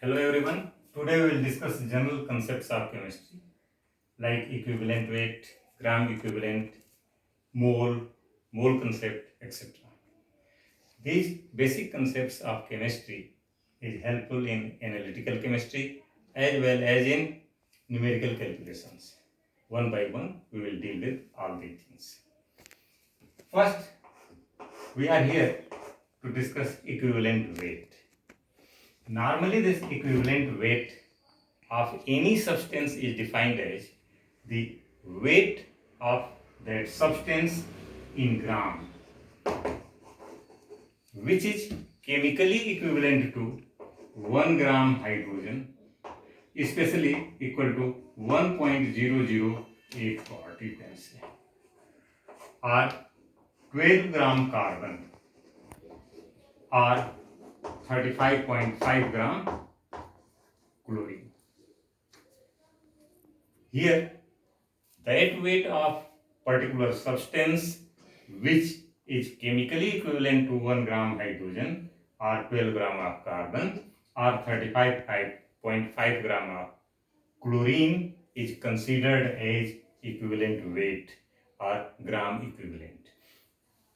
Hello everyone. Today we will discuss general concepts of chemistry like equivalent weight, gram equivalent, mole, mole concept, etc. These basic concepts of chemistry is helpful in analytical chemistry as well as in numerical calculations. One by one we will deal with all these things. First, we are here to discuss equivalent weight. Normally this equivalent weight of any substance is defined as the weight of that substance in gram, which is chemically equivalent to 1 gram hydrogen, especially equal to 1.008 watt, you can say, or 12 gram carbon, or 35.5 gram chlorine. Here, that weight of particular substance which is chemically equivalent to 1 gram hydrogen or 12 gram of carbon or 35.5 gram of chlorine is considered as equivalent weight or gram equivalent.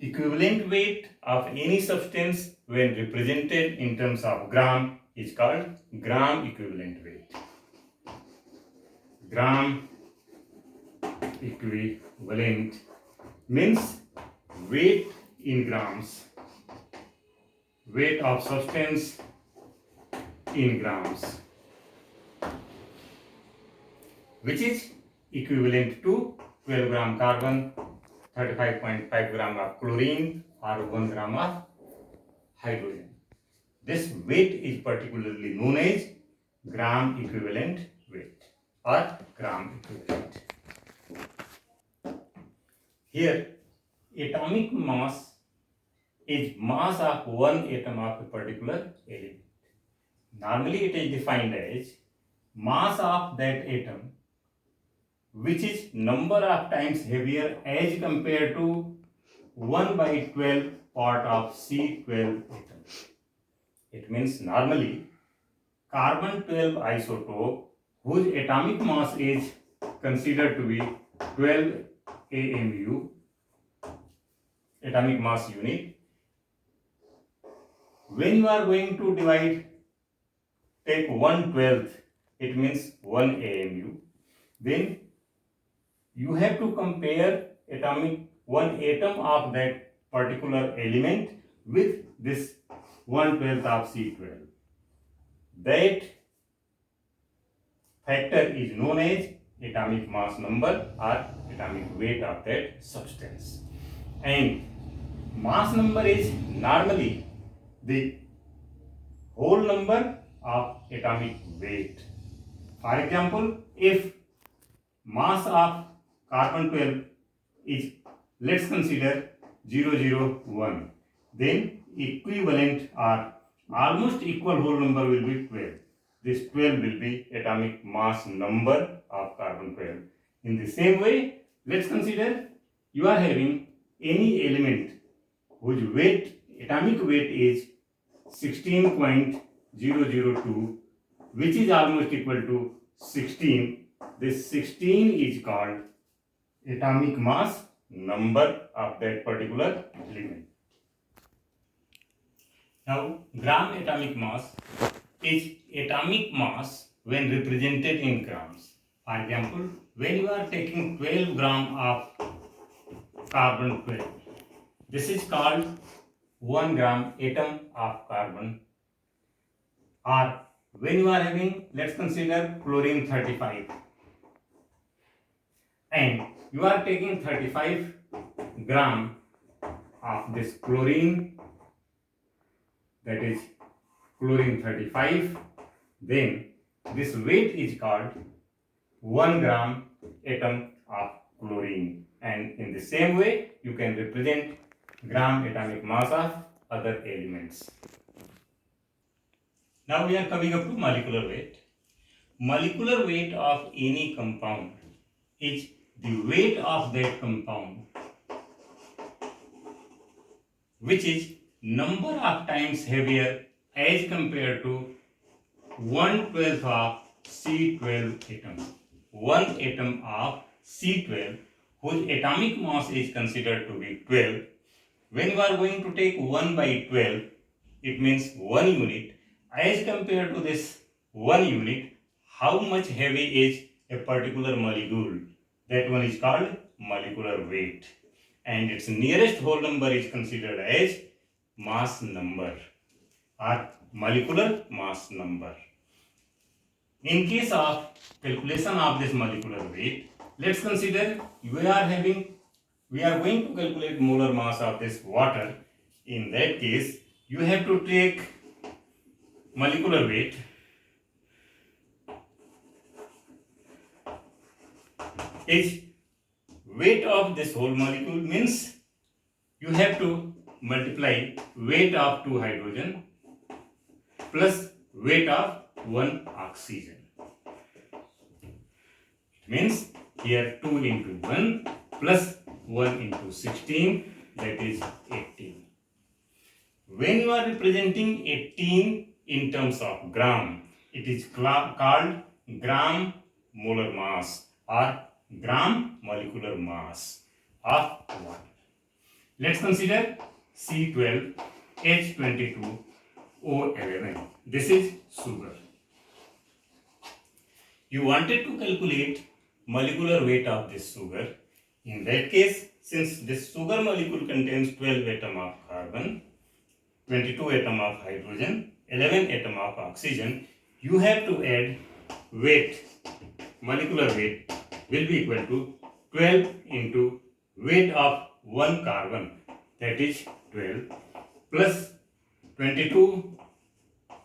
Equivalent weight of any substance when represented in terms of gram is called gram equivalent weight. Gram equivalent means weight in grams, weight of substance in grams, which is equivalent to 12 gram carbon, 35.5 gram of chlorine or 1 gram of hydrogen. This weight is particularly known as gram equivalent weight or gram equivalent. Here, atomic mass is mass of one atom of a particular element. Normally it is defined as mass of that atom which is number of times heavier as compared to 1 by 12 part of C12 atom. It means normally carbon 12 isotope whose atomic mass is considered to be 12 AMU, atomic mass unit. When you are going to divide, take 1/12, it means 1 AMU. Then you have to compare one atom of that particular element with this 1/12 of C12. That factor is known as atomic mass number or atomic weight of that substance. And mass number is normally the whole number of atomic weight. For example, if mass of carbon 12 is, let's consider 001, then equivalent or almost equal whole number will be 12. This 12 will be atomic mass number of carbon 12. In the same way, let's consider you are having any element whose atomic weight is 16.002, which is almost equal to 16. This 16 is called atomic mass number of that particular element. Now, gram atomic mass is atomic mass when represented in grams. For example, when you are taking 12 gram of carbon 12, this is called 1 gram atom of carbon. Or when you are having, let's consider chlorine 35, and you are taking 35 gram of this chlorine, that is chlorine 35, then this weight is called 1 gram atom of chlorine. And in the same way, you can represent gram atomic mass of other elements. Now we are coming up to molecular weight. Molecular weight of any compound is the weight of that compound, which is number of times heavier as compared to 1/12 of C12 atom. One atom of C12 whose atomic mass is considered to be 12. When you are going to take 1 by 12, it means 1 unit. As compared to this 1 unit, how much heavy is a particular molecule? That one is called molecular weight. And its nearest whole number is considered as mass number or molecular mass number. In case of calculation of this molecular weight, let's consider we are going to calculate molar mass of this water. In that case, you have to take molecular weight is weight of this whole molecule, means you have to multiply weight of 2 hydrogen plus weight of 1 oxygen. It means here 2 into 1 plus 1 into 16, that is 18. When you are representing 18 in terms of gram, it is called gram molar mass or gram molecular mass of water. Let's consider C12H22O11. This is sugar. You wanted to calculate molecular weight of this sugar. In that case, since this sugar molecule contains 12 atoms of carbon, 22 atoms of hydrogen, 11 atoms of oxygen, you have to add weight. Molecular weight will be equal to 12 into weight of 1 carbon, that is 12, plus 22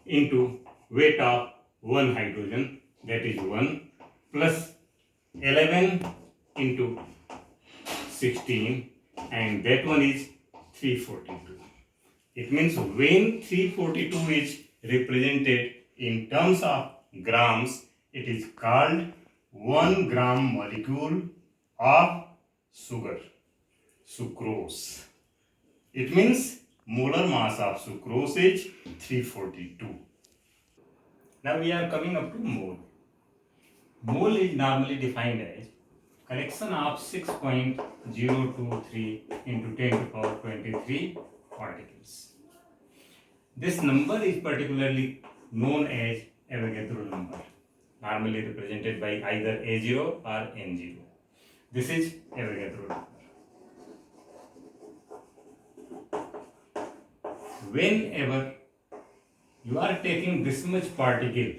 into weight of 1 hydrogen, that is 1, plus 11 into 16, and that one is 342. It means when 342 is represented in terms of grams, it is called 1 gram molecule of sugar, sucrose. It means molar mass of sucrose is 342. Now we are coming up to mole. Mole is normally defined as collection of 6.023 into 10 to the power 23 particles. This number is particularly known as Avogadro number, normally represented by either A0 or N0. This is Avogadro number. Whenever you are taking this much particle,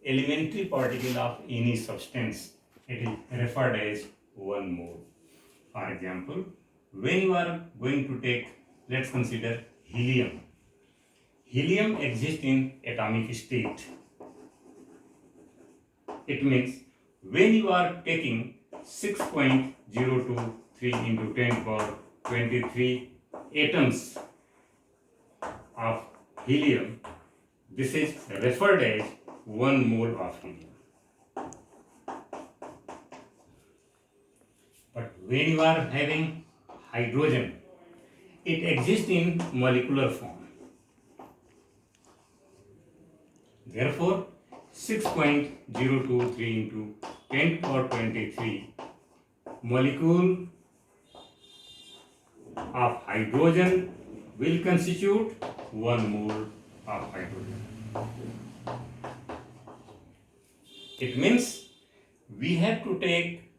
elementary particle of any substance, it is referred as 1 mole. For example, when you are going to take, let's consider helium. Helium exists in atomic state. It means when you are taking 6.023 into 10 to the power 23 atoms of helium, this is referred as 1 mole of helium. But when you are having hydrogen, it exists in molecular form. Therefore, 6.023 into 10 to the power 23 molecule of hydrogen will constitute 1 mole of hydrogen. It means we have to take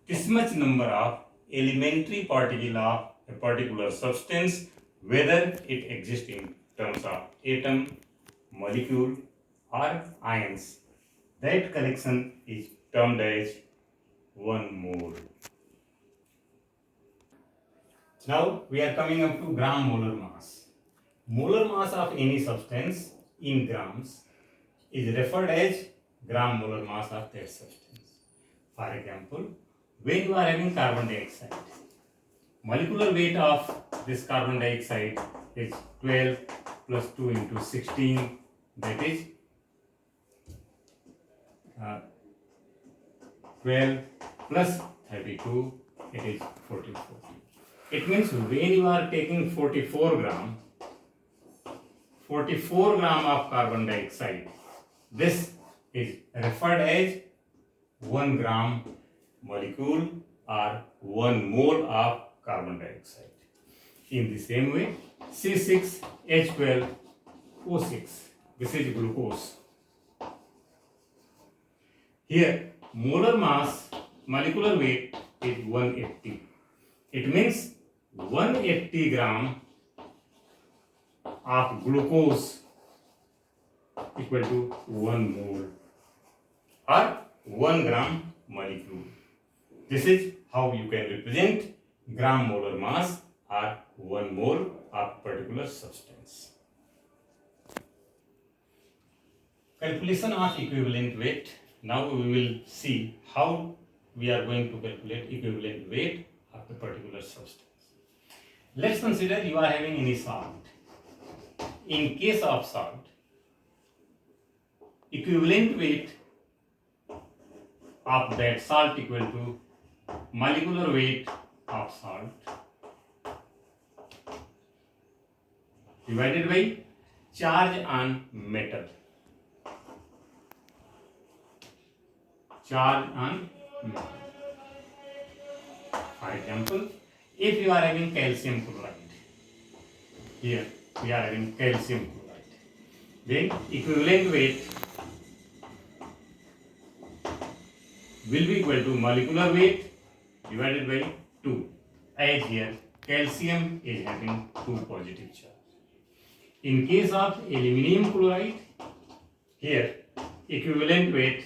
this much number of elementary particle of a particular substance, whether it exists in terms of atom, molecule or ions. That collection is termed as 1 mole. Now we are coming up to gram molar mass. Molar mass of any substance in grams is referred as gram molar mass of that substance. For example, when you are having carbon dioxide, molecular weight of this carbon dioxide is 12 plus 2 into 16, that is 12 plus 32, it is 44. It means when you are taking 44 44 gram of carbon dioxide. This is referred as 1 gram molecule or 1 mole of carbon dioxide. In the same way, C6H12O6, this is glucose. Here, molar mass, molecular weight is 180. It means 180 gram of glucose equal to 1 mole or 1 gram molecule. This is how you can represent gram molar mass or 1 mole of particular substance. Calculation of equivalent weight. Now we will see how we are going to calculate equivalent weight of the particular substance. Let's consider you are having any salt. In case of salt, equivalent weight of that salt equal to molecular weight of salt divided by charge on metal. Charge on metal. For example, if you are having calcium chloride, here we are having calcium chloride, then equivalent weight will be equal to molecular weight divided by 2, as here calcium is having 2 positive charge. In case of aluminum chloride, here equivalent weight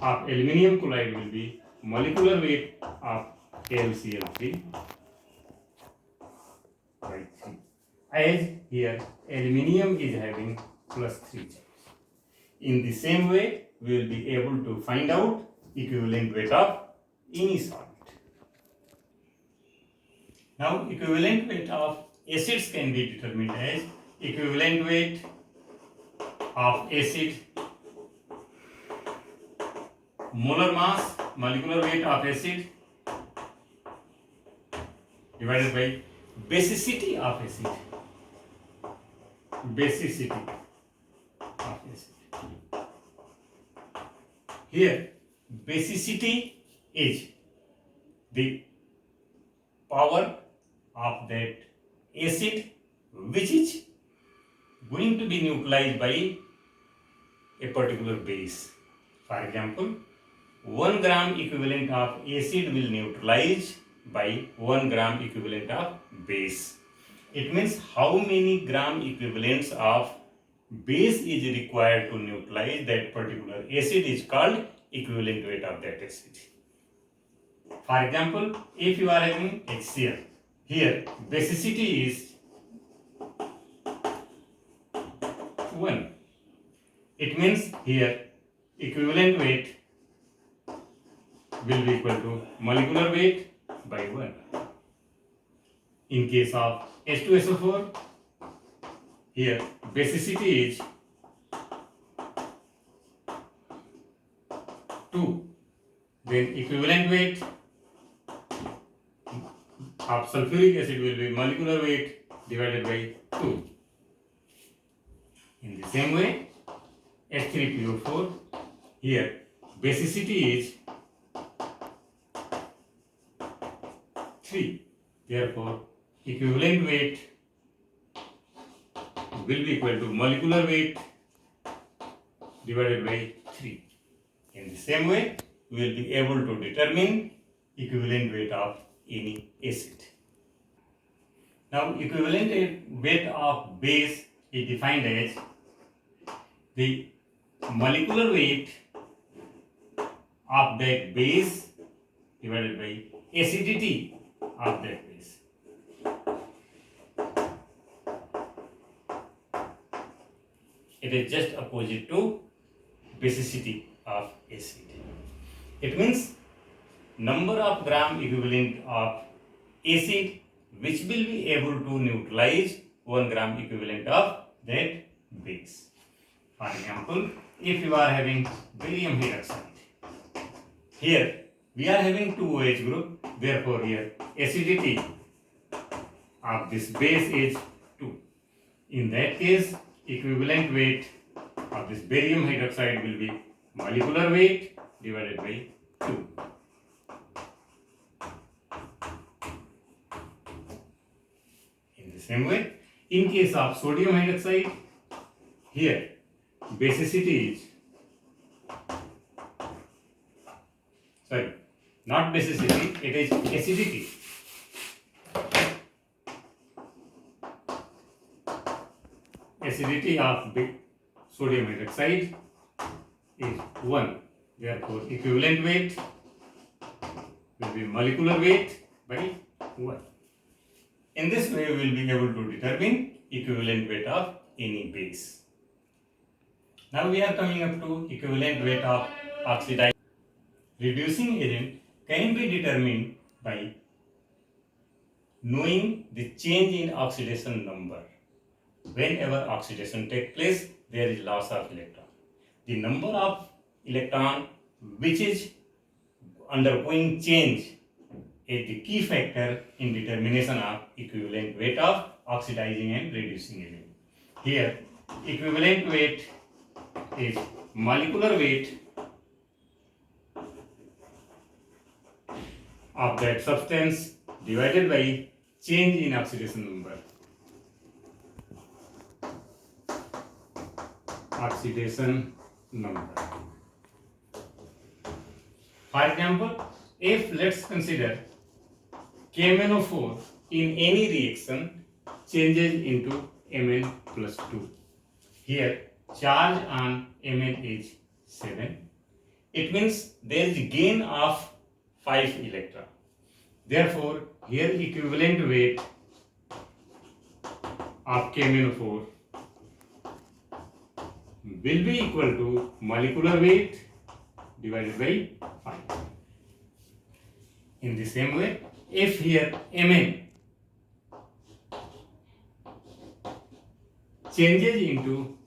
of aluminum chloride will be molecular weight of KlCl3 by 3, as here aluminum is having plus 3 charge. In the same way, we will be able to find out equivalent weight of any salt. Now, equivalent weight of acids can be determined as equivalent weight of acid, molar mass, molecular weight of acid divided by basicity of acid. Basicity of acid. Here, basicity is the power of that acid which is going to be neutralized by a particular base. For example, 1 gram equivalent of acid will neutralize by 1 gram equivalent of base. It means how many gram equivalents of base is required to neutralize that particular acid is called equivalent weight of that acid. For example, if you are having HCl, here basicity is 1. It means here equivalent weight will be equal to molecular weight by 1. In case of H2SO4, here basicity is 2. Then equivalent weight of sulfuric acid will be molecular weight divided by 2. In the same way, H3PO4, here basicity is 3. Therefore, equivalent weight will be equal to molecular weight divided by 3. In the same way, we will be able to determine equivalent weight of any acid. Now, equivalent weight of base is defined as the molecular weight of that base divided by acidity of that base. It is just opposite to basicity of acid. It means number of gram equivalent of acid which will be able to neutralize 1 gram equivalent of that base. For example, if you are having barium hydroxide, here we are having 2 OH group, therefore here acidity of this base is 2. In that case, equivalent weight of this barium hydroxide will be molecular weight divided by 2. In the same way, in case of sodium hydroxide, here basicity is, not basicity, it is acidity. Acidity of sodium hydroxide is 1. Therefore, equivalent weight will be molecular weight by 1. In this way, we will be able to determine equivalent weight of any base. Now we are coming up to equivalent weight of oxidizing. Reducing agent can be determined by knowing the change in oxidation number. Whenever oxidation takes place, there is loss of electron. The number of electron which is undergoing change is the key factor in determination of equivalent weight of oxidizing and reducing agent. Here, equivalent weight is molecular weight of that substance divided by change in oxidation number. Oxidation number. For example, if let's consider KMnO4 in any reaction changes into Mn plus 2. Here charge on Mn is 7. It means there is gain of 5 electron. Therefore, here equivalent weight of KMnO4 will be equal to molecular weight divided by 5. In the same way, if here Mn changes into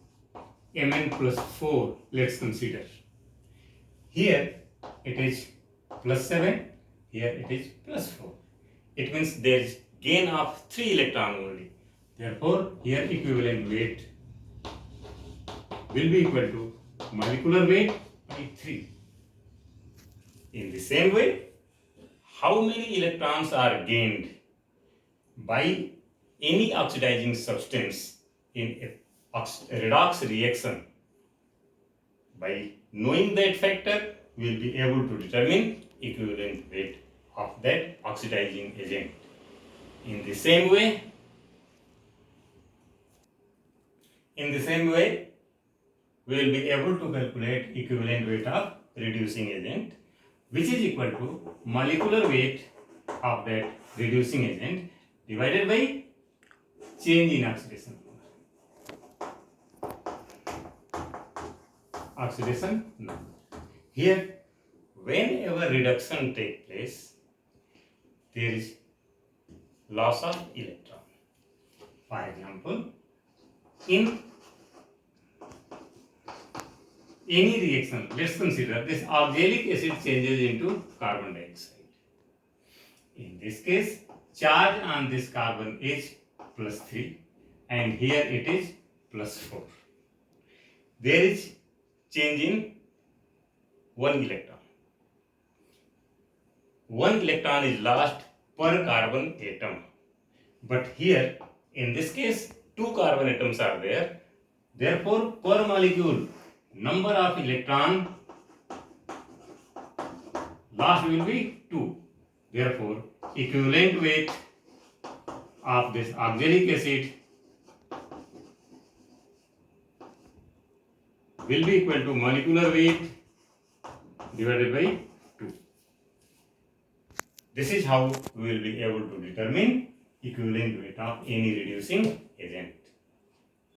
Mn plus 4, let's consider. Here it is plus 7, here it is plus 4. It means there is gain of 3 electron only. Therefore, here equivalent weight will be equal to molecular weight by 3. In the same way, how many electrons are gained by any oxidizing substance in a redox reaction? By knowing that factor, we will be able to determine equivalent weight of that oxidizing agent. In the same way, we will be able to calculate equivalent weight of reducing agent, which is equal to molecular weight of that reducing agent divided by change in oxidation number. Oxidation number. Here, whenever reduction takes place, there is loss of electron. For example, in any reaction, let's consider this oxalic acid changes into carbon dioxide. In this case, charge on this carbon is plus 3 and here it is plus 4. There is change in 1 electron. 1 electron is lost per carbon atom. But here, in this case, 2 carbon atoms are there. Therefore, per molecule, number of electron lost will be 2. Therefore, equivalent weight of this oxalic acid will be equal to molecular weight divided by 2. This is how we will be able to determine equivalent weight of any reducing agent.